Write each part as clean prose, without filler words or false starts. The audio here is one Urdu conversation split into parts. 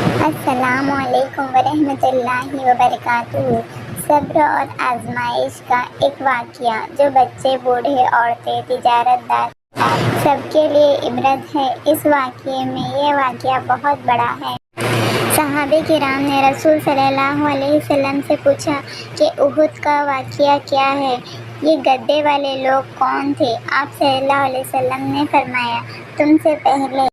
السلام علیکم ورحمۃ اللہ وبرکاتہ۔ صبر اور آزمائش کا ایک واقعہ جو بچے، بوڑھے، عورتیں، تجارت دار سب کے لیے عبرت ہے۔ اس واقعے میں یہ واقعہ بہت بڑا ہے۔ صحابہ کرام نے رسول صلی اللہ علیہ وسلم سے پوچھا کہ احد کا واقعہ کیا ہے؟ یہ گدھے والے لوگ کون تھے؟ آپ صلی اللہ علیہ وسلم نے فرمایا، تم سے پہلے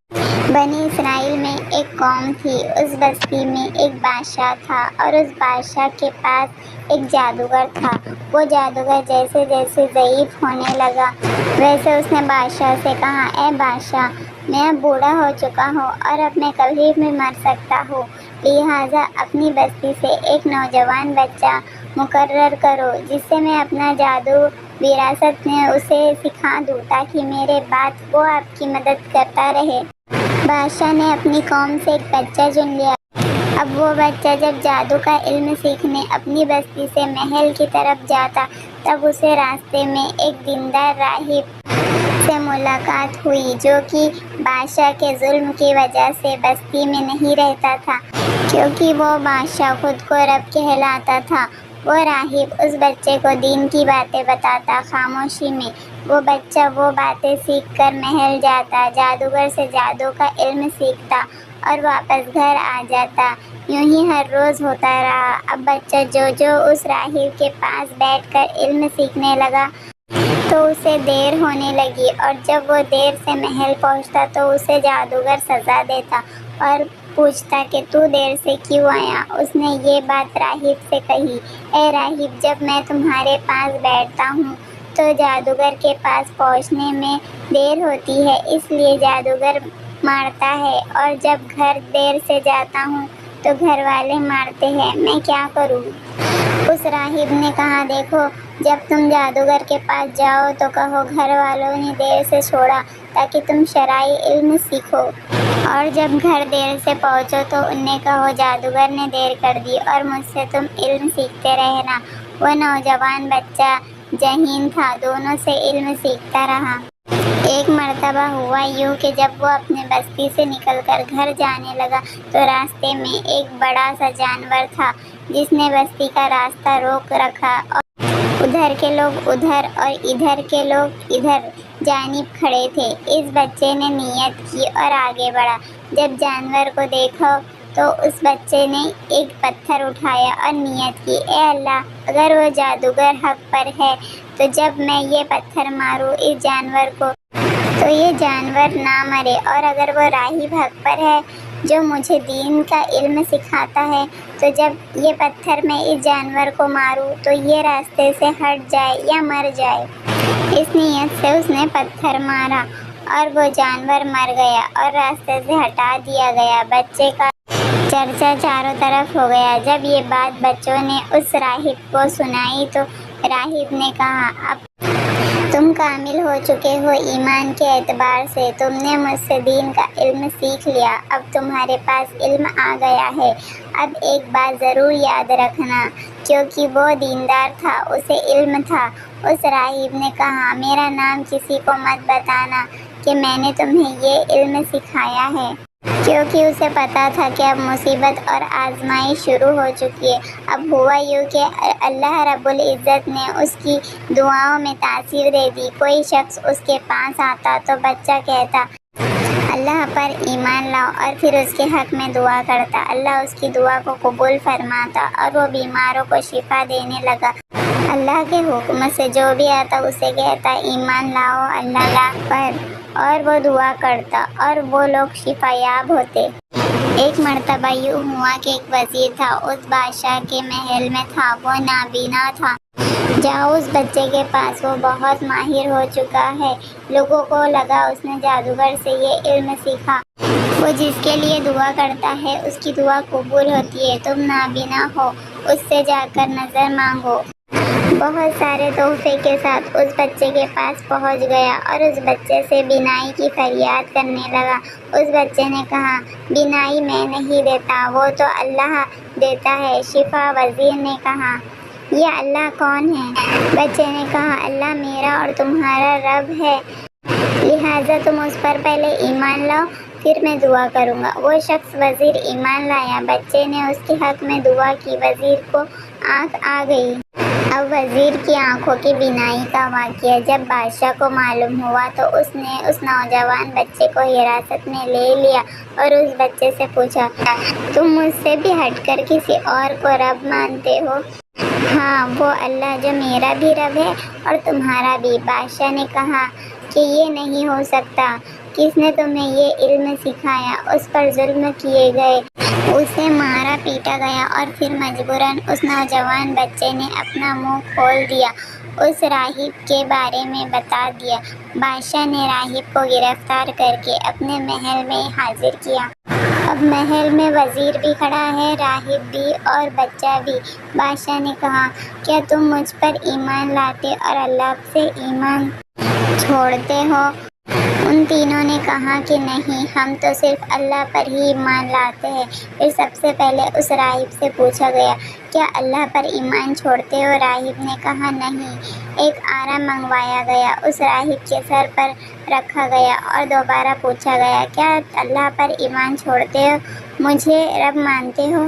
بنی اسرائیل میں ایک قوم تھی۔ اس بستی میں ایک بادشاہ تھا اور اس بادشاہ کے پاس ایک جادوگر تھا۔ وہ جادوگر جیسے جیسے ضعیف ہونے لگا ویسے اس نے بادشاہ سے کہا، اے بادشاہ، میں اب بوڑھا ہو چکا ہوں اور اب میں کبھی بھی مر سکتا ہوں، لہٰذا اپنی بستی سے ایک نوجوان بچہ مقرر کرو جس سے میں اپنا جادو وراثت میں اسے سکھا دوں تاکہ میرے بعد وہ آپ کی مدد کرتا رہے۔ بادشاہ نے اپنی قوم سے ایک بچہ چن لیا۔ اب وہ بچہ جب جادو کا علم سیکھنے اپنی بستی سے محل کی طرف جاتا تب اسے راستے میں ایک دیندار راہب سے ملاقات ہوئی جو کہ بادشاہ کے ظلم کی وجہ سے بستی میں نہیں رہتا تھا، کیونکہ وہ بادشاہ خود کو رب کہلاتا تھا۔ وہ راہب اس بچے کو دین کی باتیں بتاتا، خاموشی میں وہ بچہ وہ باتیں سیکھ کر محل جاتا، جادوگر سے جادو کا علم سیکھتا اور واپس گھر آ جاتا۔ یوں ہی ہر روز ہوتا رہا۔ اب بچہ جو اس راہب کے پاس بیٹھ کر علم سیکھنے لگا تو اسے دیر ہونے لگی، اور جب وہ دیر سے محل پہنچتا تو اسے جادوگر سزا دیتا اور پوچھتا کہ تو دیر سے کیوں آیا؟ اس نے یہ بات راہب سے کہی، اے راہب، جب میں تمہارے پاس بیٹھتا ہوں تو جادوگر کے پاس پہنچنے میں دیر ہوتی ہے، اس لیے جادوگر مارتا ہے، اور جب گھر دیر سے جاتا ہوں تو گھر والے مارتے ہیں، میں کیا کروں؟ اس راہب نے کہا، دیکھو، جب تم جادوگر کے پاس جاؤ تو کہو گھر والوں نے دیر سے چھوڑا تاکہ تم شرعی علم سیکھو، اور جب گھر دیر سے پہنچو تو انہیں کہو جادوگر نے دیر کر دی اور مجھ سے تم علم سیکھتے رہنا۔ وہ نوجوان بچہ ذہین تھا، دونوں سے علم سیکھتا رہا۔ ایک مرتبہ ہوا یوں کہ جب وہ اپنے بستی سے نکل کر گھر جانے لگا تو راستے میں ایک بڑا سا جانور تھا جس نے بستی کا راستہ روک رکھا، اور ادھر کے لوگ ادھر اور ادھر کے لوگ ادھر جانب کھڑے تھے۔ اس بچے نے نیت کی اور آگے بڑھا۔ جب جانور کو دیکھا تو اس بچے نے ایک پتھر اٹھایا اور نیت کی، اے اللہ، اگر وہ جادوگر حق پر ہے تو جب میں یہ پتھر ماروں اس جانور کو تو یہ جانور نہ مرے، اور اگر وہ راہب حق پر ہے جو مجھے دین کا علم سکھاتا ہے تو جب یہ پتھر میں اس جانور کو ماروں تو یہ راستے سے ہٹ جائے یا مر جائے۔ اس نیت سے اس نے پتھر مارا اور وہ جانور مر گیا اور راستے سے ہٹا دیا گیا۔ بچے کا چرچا چاروں طرف ہو گیا۔ جب یہ بات بچوں نے اس راہب کو سنائی تو راہب نے کہا، اب تم کامل ہو چکے ہو، ایمان کے اعتبار سے تم نے مجھ سے دین کا علم سیکھ لیا، اب تمہارے پاس علم آ گیا ہے۔ اب ایک بات ضرور یاد رکھنا، کیونکہ وہ دیندار تھا، اسے علم تھا۔ اس راہب نے کہا، میرا نام کسی کو مت بتانا کہ میں نے تمہیں یہ علم سکھایا ہے، کیونکہ اسے پتا تھا کہ اب مصیبت اور آزمائش شروع ہو چکی ہے۔ اب ہوا یوں کہ اللہ رب العزت نے اس کی دعاؤں میں تاثیر دے دی۔ کوئی شخص اس کے پاس آتا تو بچہ کہتا، اللہ پر ایمان لاؤ، اور پھر اس کے حق میں دعا کرتا۔ اللہ اس کی دعا کو قبول فرماتا اور وہ بیماروں کو شفا دینے لگا۔ اللہ کے حکم سے جو بھی آتا اسے کہتا، ایمان لاؤ اللہ پر، اور وہ دعا کرتا اور وہ لوگ شفا یاب ہوتے۔ ایک مرتبہ یوں ہوا کہ ایک وزیر تھا، اس بادشاہ کے محل میں تھا۔ وہ نابینا تھا۔ جاؤ اس بچے کے پاس، وہ بہت ماہر ہو چکا ہے۔ لوگوں کو لگا اس نے جادوگر سے یہ علم سیکھا۔ وہ جس کے لیے دعا کرتا ہے اس کی دعا قبول ہوتی ہے۔ تم نابینا ہو، اس سے جا کر نظر مانگو۔ بہت سارے تحفے کے ساتھ اس بچے کے پاس پہنچ گیا اور اس بچے سے بینائی کی فریاد کرنے لگا۔ اس بچے نے کہا، بینائی میں نہیں دیتا، وہ تو اللہ دیتا ہے۔ شفا وزیر نے کہا، یہ اللہ کون ہے؟ بچے نے کہا، اللہ میرا اور تمہارا رب ہے، لہٰذا تم اس پر پہلے ایمان لاؤ، پھر میں دعا کروں گا۔ وہ شخص وزیر ایمان لایا، بچے نے اس کے حق میں دعا کی، وزیر کو آنکھ آ گئی۔ اب وزیر کی آنکھوں کی بینائی کا واقعہ جب بادشاہ کو معلوم ہوا تو اس نے اس نوجوان بچے کو حراست میں لے لیا اور اس بچے سے پوچھا، تم مجھ سے بھی ہٹ کر کسی اور کو رب مانتے ہو؟ ہاں، وہ اللہ جو میرا بھی رب ہے اور تمہارا بھی۔ بادشاہ نے کہا کہ یہ نہیں ہو سکتا، کس نے تمہیں یہ علم سکھایا؟ اس پر ظلم کیے گئے، اسے مارا پیٹا گیا اور پھر مجبوراً اس نوجوان بچے نے اپنا منہ کھول دیا، اس راہب کے بارے میں بتا دیا۔ بادشاہ نے راہب کو گرفتار کر کے اپنے محل میں حاضر کیا۔ اب محل میں وزیر بھی کھڑا ہے، راہب بھی اور بچہ بھی۔ بادشاہ نے کہا، کیا تم مجھ پر ایمان لاتے اور اللہ سے ایمان چھوڑتے ہو؟ ان تینوں نے کہا کہ نہیں، ہم تو صرف اللہ پر ہی ایمان لاتے ہیں۔ پھر سب سے پہلے اس راہب سے پوچھا گیا، کیا اللہ پر ایمان چھوڑتے ہو؟ راہب نے کہا نہیں۔ ایک آرا منگوایا گیا، اس راہب کے سر پر رکھا گیا اور دوبارہ پوچھا گیا، کیا اللہ پر ایمان چھوڑتے ہو، مجھے رب مانتے ہو؟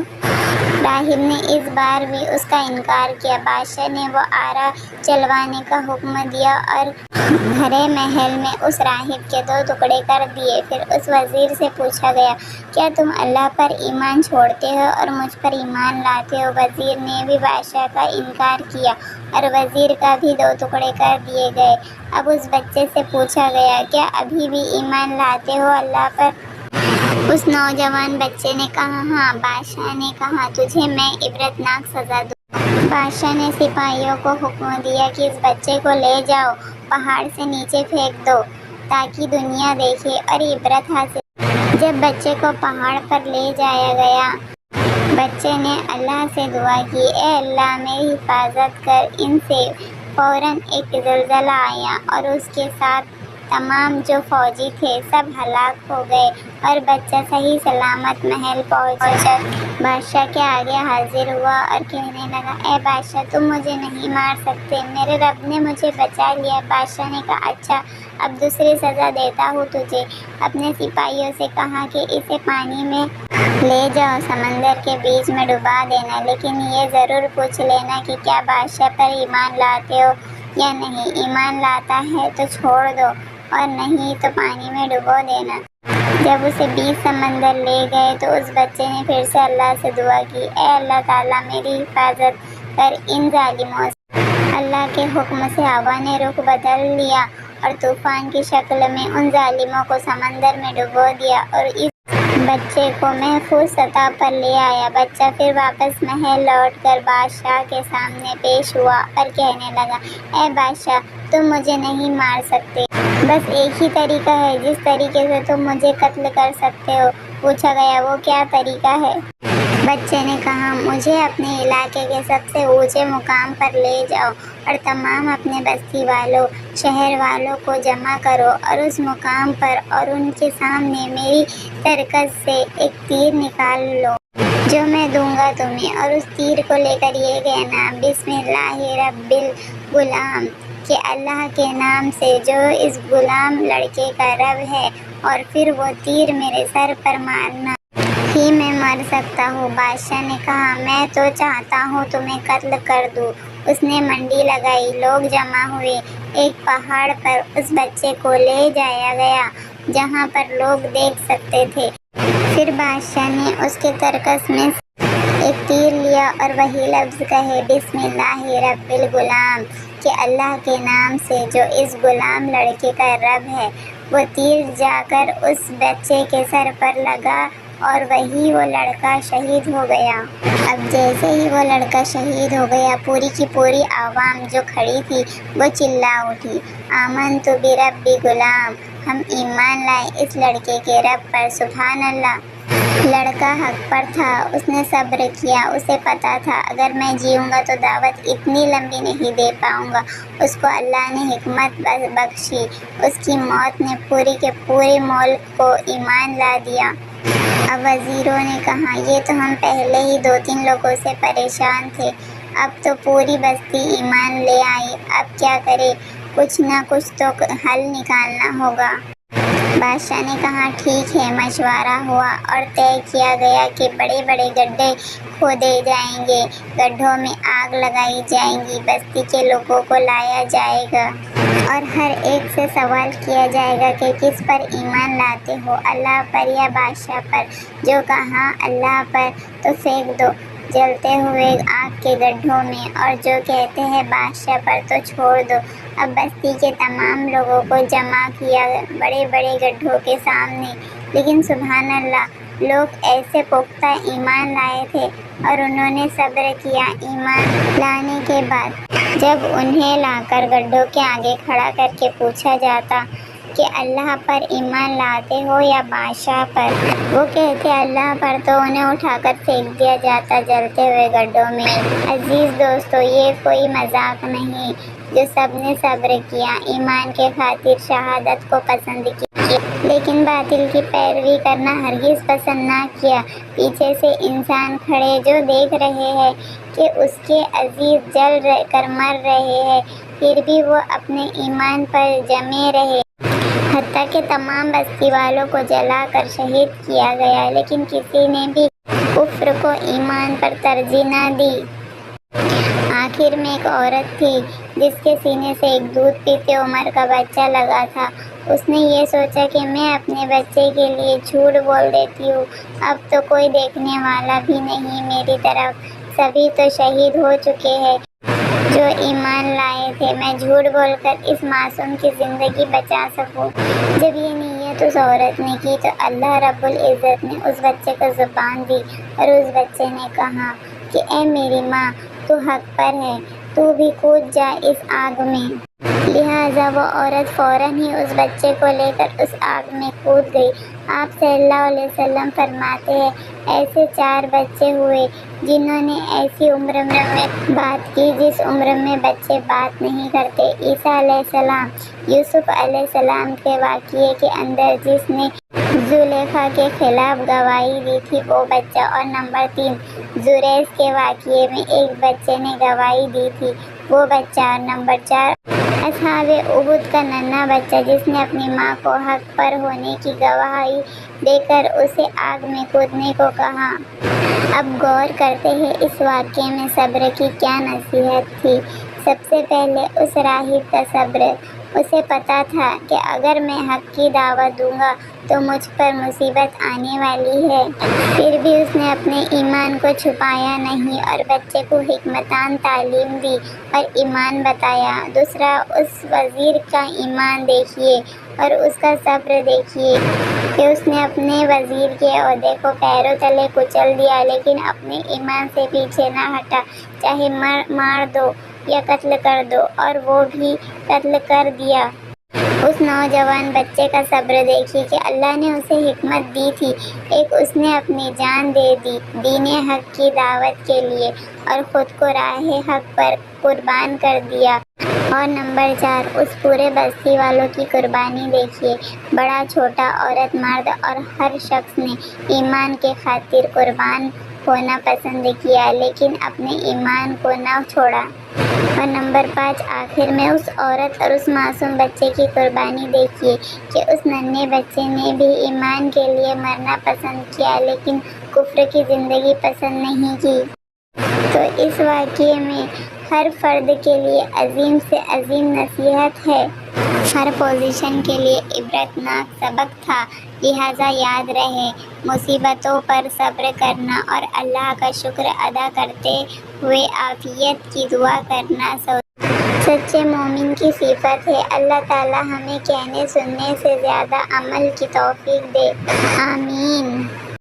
راہب نے اس بار بھی اس کا انکار کیا۔ بادشاہ نے وہ آرا چلوانے کا حکم دیا اور بھرے محل میں اس راہب کے 2 ٹکڑے کر دیے۔ پھر اس وزیر سے پوچھا گیا، کیا تم اللہ پر ایمان چھوڑتے ہو اور مجھ پر ایمان لاتے ہو؟ وزیر نے بھی بادشاہ کا انکار کیا اور وزیر کا بھی 2 ٹکڑے کر دیے گئے۔ اب اس بچے سے پوچھا گیا، کیا ابھی بھی ایمان لاتے ہو اللہ پر؟ اس نوجوان بچے نے کہا ہاں۔ بادشاہ نے کہا، تجھے میں عبرتناک سزا دوں۔ بادشاہ نے سپاہیوں کو حکم دیا کہ اس بچے کو لے جاؤ، پہاڑ سے نیچے پھینک دو تاکہ دنیا دیکھے اور عبرت حاصل۔ جب بچے کو پہاڑ پر لے جایا گیا، بچے نے اللہ سے دعا کی، اے اللہ میری حفاظت کر۔ ان سے فوراً ایک زلزلہ آیا اور اس کے ساتھ تمام جو فوجی تھے سب ہلاک ہو گئے اور بچہ صحیح سلامت محل پہنچا۔ بادشاہ کے آگے حاضر ہوا اور کہنے لگا، اے بادشاہ، تم مجھے نہیں مار سکتے، میرے رب نے مجھے بچا لیا۔ بادشاہ نے کہا، اچھا، اب دوسری سزا دیتا ہوں تجھے۔ اپنے سپاہیوں سے کہا کہ اسے پانی میں لے جاؤ، سمندر کے بیچ میں ڈبا دینا، لیکن یہ ضرور پوچھ لینا کہ کیا بادشاہ پر ایمان لاتے ہو یا نہیں۔ ایمان لاتا ہے تو چھوڑ دو اور نہیں تو پانی میں ڈبو دینا۔ جب اسے بیچ سمندر لے گئے تو اس بچے نے پھر سے اللہ سے دعا کی، اے اللہ تعالیٰ میری حفاظت کر ان ظالموں سے۔ اللہ کے حکم سے ہوا نے رخ بدل لیا اور طوفان کی شکل میں ان ظالموں کو سمندر میں ڈبو دیا اور اس بچے کو محفوظ سطح پر لے آیا۔ بچہ پھر واپس محل لوٹ کر بادشاہ کے سامنے پیش ہوا اور کہنے لگا، اے بادشاہ، تم مجھے نہیں مار سکتے، بس ایک ہی طریقہ ہے جس طریقے سے تم مجھے قتل کر سکتے ہو۔ پوچھا گیا، وہ کیا طریقہ ہے؟ بچے نے کہا، مجھے اپنے علاقے کے سب سے اونچے مقام پر لے جاؤ اور تمام اپنے بستی والوں، شہر والوں کو جمع کرو اور اس مقام پر اور ان کے سامنے میری ترکش سے ایک تیر نکال لو جو میں دوں گا تمہیں، اور اس تیر کو لے کر یہ کہنا، بسم اللہ رب الغلام، کہ اللہ کے نام سے جو اس غلام لڑکے کا رب ہے، اور پھر وہ تیر میرے سر پر مارنا ہی میں مر سکتا ہوں۔ بادشاہ نے کہا، میں تو چاہتا ہوں تمہیں قتل کر دوں۔ اس نے منڈی لگائی، لوگ جمع ہوئے، ایک پہاڑ پر اس بچے کو لے جایا گیا جہاں پر لوگ دیکھ سکتے تھے۔ پھر بادشاہ نے اس کے ترکش میں ایک تیر لیا اور وہی لفظ کہے، بسم اللہ رب الغلام، کہ اللہ کے نام سے جو اس غلام لڑکے کا رب ہے۔ وہ تیر جا کر اس بچے کے سر پر لگا اور وہی وہ لڑکا شہید ہو گیا۔ اب جیسے ہی وہ لڑکا شہید ہو گیا، پوری کی پوری عوام جو کھڑی تھی وہ چلا اٹھی، آمنت برب غلام، ہم ایمان لائے اس لڑکے کے رب پر، سبحان اللہ۔ لڑکا حق پر تھا، اس نے صبر کیا، اسے پتا تھا اگر میں جیوں گا تو دعوت اتنی لمبی نہیں دے پاؤں گا۔ اس کو اللہ نے حکمت بخشی، اس کی موت نے پوری کے پورے ملک کو ایمان لا دیا۔ اب وزیروں نے کہا، یہ تو ہم پہلے ہی 2-3 لوگوں سے پریشان تھے، اب تو پوری بستی ایمان لے آئی، اب کیا کرے؟ کچھ نہ کچھ تو حل نکالنا ہوگا۔ بادشاہ نے کہا ٹھیک ہے۔ مشورہ ہوا اور طے کیا گیا کہ بڑے بڑے گڈھے کھودے جائیں گے، گڈھوں میں آگ لگائی جائے گی، بستی کے لوگوں کو لایا جائے گا اور ہر ایک سے سوال کیا جائے گا کہ کس پر ایمان لاتے ہو، اللہ پر یا بادشاہ پر؟ جو کہا اللہ پر تو پھینک دو جلتے ہوئے آگ کے گڈھوں میں، اور جو کہتے ہیں بادشاہ پر تو چھوڑ دو۔ اب بستی کے تمام لوگوں کو جمع کیا بڑے بڑے گڈھوں کے سامنے، لیکن سبحان اللہ، لوگ ایسے پختہ ایمان لائے تھے اور انہوں نے صبر کیا۔ ایمان لانے کے بعد جب انہیں لا کر گڈھوں کے آگے کھڑا کر کے پوچھا جاتا کہ اللہ پر ایمان لاتے ہو یا بادشاہ پر، وہ کہتے اللہ پر، تو انہیں اٹھا کر پھینک دیا جاتا جلتے ہوئے گڈھوں میں۔ عزیز دوستو، یہ کوئی مذاق نہیں۔ جو سب نے صبر کیا، ایمان کے خاطر شہادت کو پسند کیا، لیکن باطل کی پیروی کرنا ہرگز پسند نہ کیا۔ پیچھے سے انسان کھڑے جو دیکھ رہے ہیں کہ اس کے عزیز جل کر مر رہے ہیں، پھر بھی وہ اپنے ایمان پر جمے رہے، حتیٰ کہ تمام بستی والوں کو جلا کر شہید کیا گیا، لیکن کسی نے بھی کفر کو ایمان پر ترجیح نہ دی۔ آخر میں ایک عورت تھی جس کے سینے سے ایک دودھ پیتے عمر کا بچہ لگا تھا۔ اس نے یہ سوچا کہ میں اپنے بچے کے لیے جھوٹ بول دیتی ہوں، اب تو کوئی دیکھنے والا بھی نہیں میری طرف، سبھی تو شہید ہو چکے ہیں جو ایمان لائے تھے، میں جھوٹ بول کر اس معصوم کی زندگی بچا سکوں۔ جب یہ نیت اس عورت نے کی تو اللہ رب العزت نے اس بچے کو زبان دی اور اس بچے نے کہا کہ اے میری ماں، تو حق پر ہے، تو بھی کود جا اس آگ میں۔ لہٰذا وہ عورت فوراً ہی اس بچے کو لے کر اس آگ میں کود گئی۔ آپ صلی اللہ علیہ وسلم فرماتے ہیں ایسے 4 بچے ہوئے جنہوں نے ایسی عمر میں بات کی جس عمر میں بچے بات نہیں کرتے۔ عیسیٰ علیہ السلام، یوسف علیہ السلام کے واقعے کے اندر جس نے زلیخا کے خلاف گواہی دی تھی وہ بچہ، اور نمبر 3 زریس کے واقعے میں ایک بچے نے گواہی دی تھی وہ بچہ، اور نمبر 4 اصحاب احد کا ننھا بچہ جس نے اپنی ماں کو حق پر ہونے کی گواہی دے کر اسے آگ میں کودنے کو کہا۔ اب غور کرتے ہیں اس واقعے میں صبر کی کیا نصیحت تھی۔ سب سے پہلے اس راہب کا صبر، اسے پتا تھا کہ اگر میں حق کی دعوت دوں گا تو مجھ پر مصیبت آنے والی ہے، پھر بھی اس نے اپنے ایمان کو چھپایا نہیں اور بچے کو حکمتان تعلیم دی اور ایمان بتایا۔ دوسرا، اس وزیر کا ایمان دیکھیے اور اس کا صبر دیکھیے کہ اس نے اپنے وزیر کے عہدے کو پیروں تلے کچل دیا، لیکن اپنے ایمان سے پیچھے نہ ہٹا، چاہے مار دو یا قتل کر دو، اور وہ بھی قتل کر دیا۔ اس نوجوان بچے کا صبر دیکھیے کہ اللہ نے اسے حکمت دی تھی، ایک اس نے اپنی جان دے دی دین حق کی دعوت کے لیے اور خود کو راہ حق پر قربان کر دیا، اور نمبر 4 اس پورے بستی والوں کی قربانی دیکھیے، بڑا چھوٹا، عورت مرد، اور ہر شخص نے ایمان کے خاطر قربان ہونا پسند کیا لیکن اپنے ایمان کو نہ چھوڑا۔ اور نمبر 5 آخر میں اس عورت اور اس معصوم بچے کی قربانی دیکھیے کہ اس ننھے بچے نے بھی ایمان کے لیے مرنا پسند کیا لیکن کفر کی زندگی پسند نہیں کی۔ تو اس واقعے میں ہر فرد کے لیے عظیم سے عظیم نصیحت ہے، ہر پوزیشن کے لیے عبرتناک سبق تھا، لہٰذا یاد رہے مصیبتوں پر صبر کرنا اور اللہ کا شکر ادا کرتے ہوئے عافیت کی دعا کرنا سچے مومن کی صفت ہے۔ اللہ تعالی ہمیں کہنے سننے سے زیادہ عمل کی توفیق دے، آمین۔